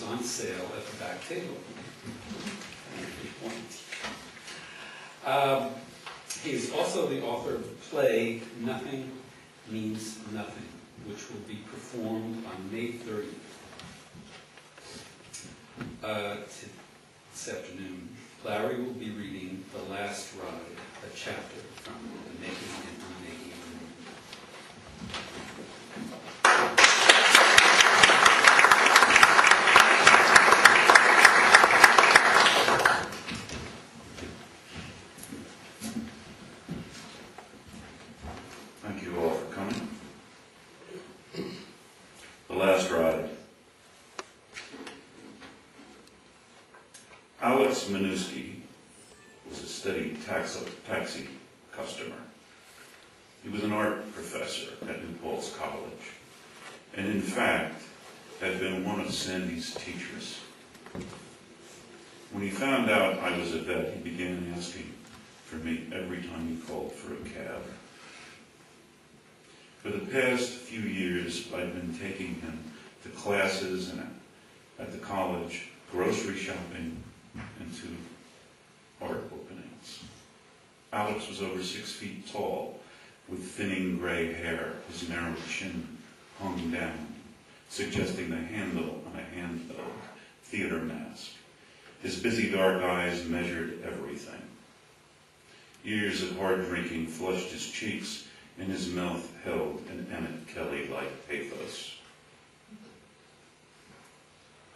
on sale at the back table. He's also the author of the play Nothing Means Nothing, which will be performed on May 30th. This afternoon, Larry will be reading The Last Ride, a chapter from the Making and Unmaking. Thank you all for coming. The Last Ride. Alex Minuski was a steady taxi customer. He was an art professor at New Paltz College, and in fact, had been one of Sandy's teachers. When he found out I was a vet, he began asking for me every time he called for a cab. For the past few years, I've been taking him to classes and at the college, grocery shopping, and to art openings. Alex was over 6 feet tall, with thinning gray hair. His narrow chin hung down, suggesting the handle on a hand-held theater mask. His busy dark eyes measured everything. Years of hard drinking flushed his cheeks, and his mouth held an Emmett Kelly-like pathos.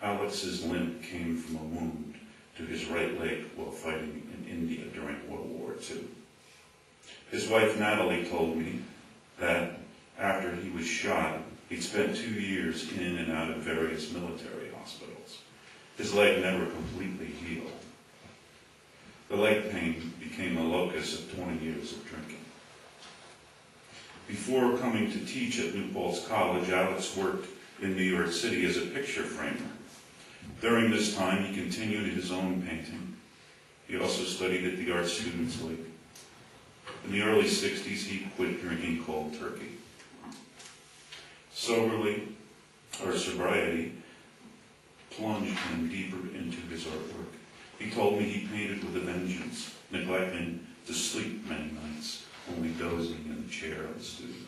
Alex's limp came from a wound to his right leg while fighting in India during World War II. His wife Natalie told me that after he was shot, he'd spent 2 years in and out of various military hospitals. His leg never completely healed. The leg pain became a locus of 20 years of drinking. Before coming to teach at New Paltz College, Alex worked in New York City as a picture framer. During this time, he continued his own painting. He also studied at the Art Students League. In the early 60s, he quit drinking cold turkey. Sobriety plunged him deeper into his artwork. He told me he painted with a vengeance, neglecting to sleep many nights, only dozing in the chair of the studio.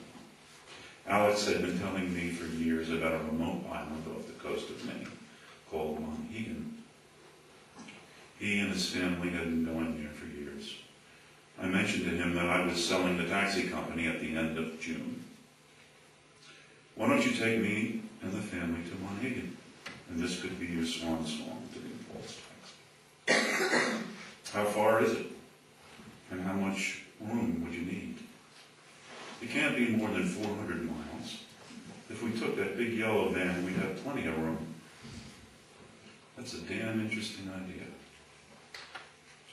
Alex had been telling me for years about a remote island off the coast of Maine called Monhegan. He and his family had been going there for years. I mentioned to him that I was selling the taxi company at the end of June. Why don't you take me and the family to Monhegan, and this could be your swan song to New Paltz Taxi. How far is it? And how much room would you need? It can't be more than 400 miles. If we took that big yellow van, we'd have plenty of room. That's a damn interesting idea.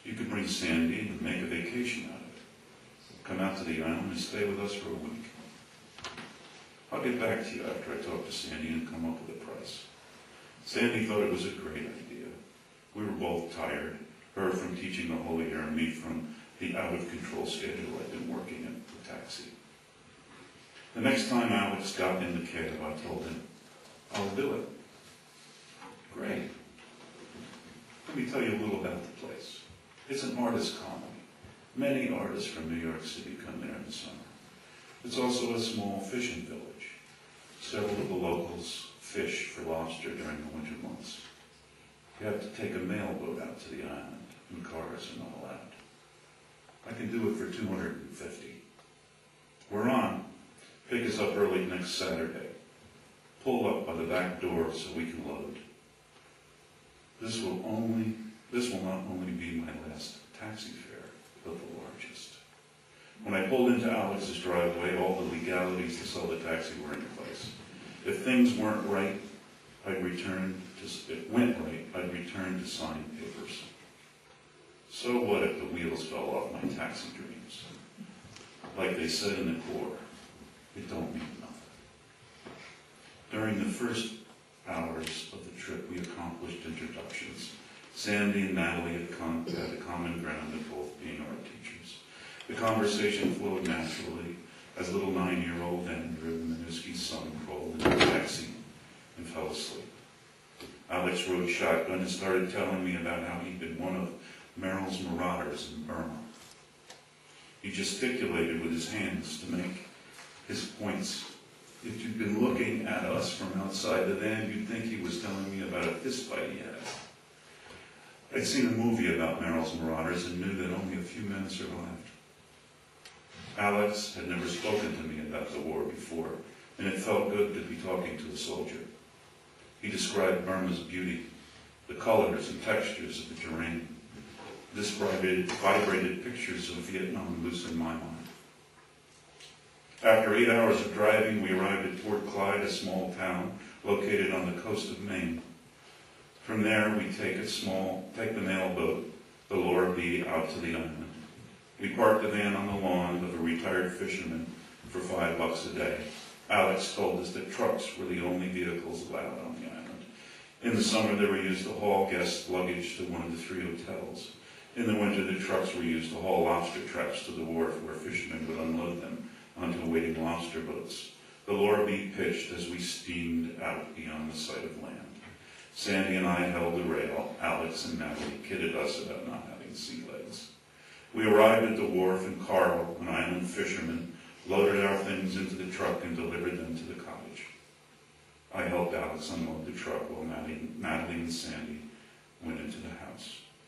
You could bring Sandy and make a vacation out of it. Come out to the island and stay with us for a week. I'll get back to you after I talk to Sandy and come up with a price. Sandy thought it was a great idea. We were both tired, her from teaching the whole year and me from the out-of-control schedule I'd been working in the taxi. The next time Alex got in the cab, I told him, I'll do it. Great. Let me tell you a little about the place. It's an artist colony. Many artists from New York City come there in the summer. It's also a small fishing village. Several of the locals fish for lobster during the winter months. You have to take a mail boat out to the island, and cars are not allowed. I can do it for $250. We're on. Pick us up early next Saturday. Pull up by the back door so we can load. This will not only be my last taxi fare, but the largest. When I pulled into Alex's driveway, all the legalities to sell the taxi were in place. If things weren't right, I'd return to sign papers. So what if the wheels fell off my taxi dreams? Like they said in the Corps, it don't mean nothing. During the first hours of the trip, we accomplished introductions. Sandy and Natalie had a common ground of both being art teachers. The conversation flowed naturally as little 9-year-old Andrew, Minuski's son, crawled into the taxi and fell asleep. Alex rode shotgun and started telling me about how he'd been one of Merrill's marauders in Burma. He gesticulated with his hands to make his points. If you'd been looking at us from outside the van, you'd think he was telling me about a fistfight he had. I'd seen a movie about Merrill's marauders and knew that only a few men survived. Alex had never spoken to me about the war before, and it felt good to be talking to a soldier. He described Burma's beauty, the colors and textures of the terrain. This vibrated pictures of Vietnam loosened my mind. After 8 hours of driving, we arrived at Port Clyde, a small town located on the coast of Maine. From there, we take the mail boat, the Laura B, out to the island. We parked the van on the lawn of a retired fisherman for $5 a day. Alex told us that trucks were the only vehicles allowed on the island. In the summer, they were used to haul guest luggage to one of the 3 hotels. In the winter, the trucks were used to haul lobster traps to the wharf where fishermen would unload them onto waiting lobster boats. The Laura B pitched as we steamed out beyond the sight of land. Sandy and I held the rail. Alex and Natalie kidded us about not having sea legs. We arrived at the wharf, and Carl, an island fisherman, loaded our things into the truck and delivered them to the cottage. I helped Alex unload the truck while Natalie and Sandy went into the house.